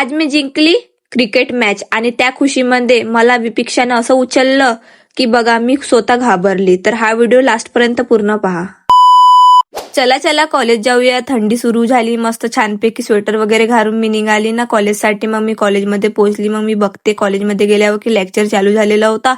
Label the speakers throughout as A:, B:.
A: आज मी जिंकली cricket match आणि त्या खुशीमध्ये मला विपिक्षानं असं उचललं की बघा मी स्वतः घाबरली. तर हा व्हिडिओ लास्ट पर्यंत पूर्ण पहा. चला चला कॉलेज जाऊया. थंडी सुरू झाली. मस्त छानपैकी स्वेटर वगैरे घालून मी निघाली ना कॉलेजसाठी. मग मी कॉलेजमध्ये पोहोचली. मग मी बघते कॉलेजमध्ये गेल्यावर की लेक्चर चालू झालेला होता.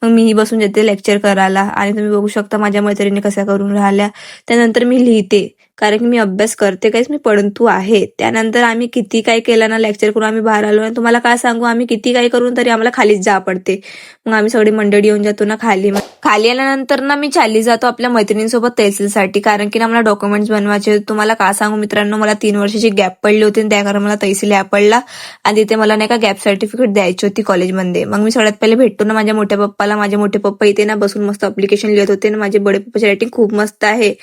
A: मग मीही बसून येते लेक्चर करायला आणि तुम्ही बघू शकता माझ्या मैत्रिणी कशा करून राहिल्या. त्यानंतर मी लिहिते कारण की मी अभ्यास करते काहीच मी पडंतू आहे. त्यानंतर आम्ही किती काय केलं ना लेक्चर करून आम्ही बाहेर आलो आणि तुम्हाला काय सांगू आम्ही किती काय करून तरी आम्हाला खालीच जा पडते. मग आम्ही सगळी मंडळी येऊन जातो ना खाली. खाली आल्यानंतर ना मी चालली जातो आपल्या मैत्रिणींसोबत तहसीलसाठी कारण की ना मला डॉक्युमेंट्स बनवायचे होते. तुम्हाला काय सांगू मित्रांनो मला 3 वर्षाची गॅप पडली होती आणि त्या कारण मला तहसील पडला आणि तिथे मला नाही का गॅप सर्टिफिकेट द्यायची होती कॉलेजमध्ये. मग मी सगळ्यात पहिले भेटतो ना माझ्या मोठ्या पप्पाला. माझे मोठे पप्पा इथे ना बसून मस्त अप्लिकेशन लिहित होते ना माझे बडे पप्पाची रायटिंग खूप मस्त आहे.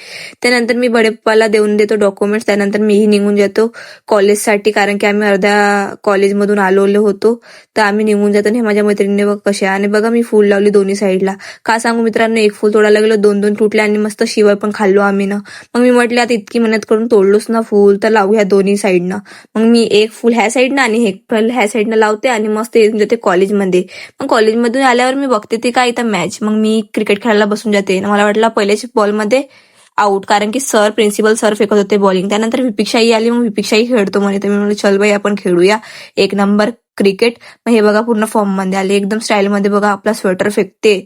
A: त्यानंतर मी बडे पप्पाला देऊन देतो डॉक्युमेंट्स. त्यानंतर मीही निघून जातो कॉलेजसाठी कारण की आम्ही अर्ध्या कॉलेजमधून आलेलो होतो. तर आम्ही निघून जातो आणि माझ्या मैत्रिणीने बघ कशा आणि बघा मी फुल लावली दोन्ही साईडला. का सांगू मित्रांनो एक फुल तोडायला गेलो 2-2 तुटले आणि मस्त शिवाय पण खाल्लो आम्ही ना. मग मी म्हटले आता इतकी मेहनत करून तोडलोच ना फुल तर लावू ह्या दोन्ही साईडनं. मग मी एक फुल ह्या साईडनं आणि एक फुल ह्या साईडनं लावते आणि मस्त येऊन जाते कॉलेजमध्ये. मग कॉलेजमधून आल्यावर मी बघते ते काय इथं मॅच. मग मी क्रिकेट खेळायला बसून जाते. मला वाटलं पहिल्याच बॉलमध्ये आउट कारण की प्रिन्सिपल सर फेकत होते बॉलिंग. त्यानंतर विपिक्षाही आली. मग विपिक्षाही खेळतो म्हणे. तर मी म्हणलं चल बाई आपण खेळूया 1 नंबर क्रिकेट. मग हे बघा पूर्ण फॉर्म मध्ये आले एकदम स्टाईल मध्ये. बघा आपला स्वेटर फेकते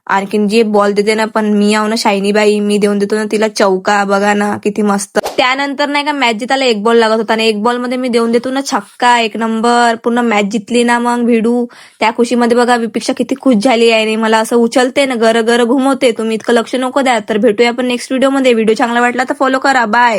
A: आणखीन जे बॉल देते ना पण मी आव ना शायनी बाई मी देऊन देतो ना तिला चौका. बघा ना किती मस्त. त्यानंतर नाही का मॅच जितायला 1 बॉल लागत होता आणि 1 बॉल मध्ये मी देऊन देतो ना छक्का 1 नंबर. पूर्ण मॅच जितली ना मग भिडू. त्या खुशीमध्ये बघा विपिक्षा किती खुश झाली आहे. मला असं उचलते ना गर गर घुमवते. तुम्ही इतकं लक्ष नको द्या. तर भेटूया आपण नेक्स्ट व्हिडिओमध्ये. व्हिडिओ चांगला वाटला तर फॉलो करा. बाय.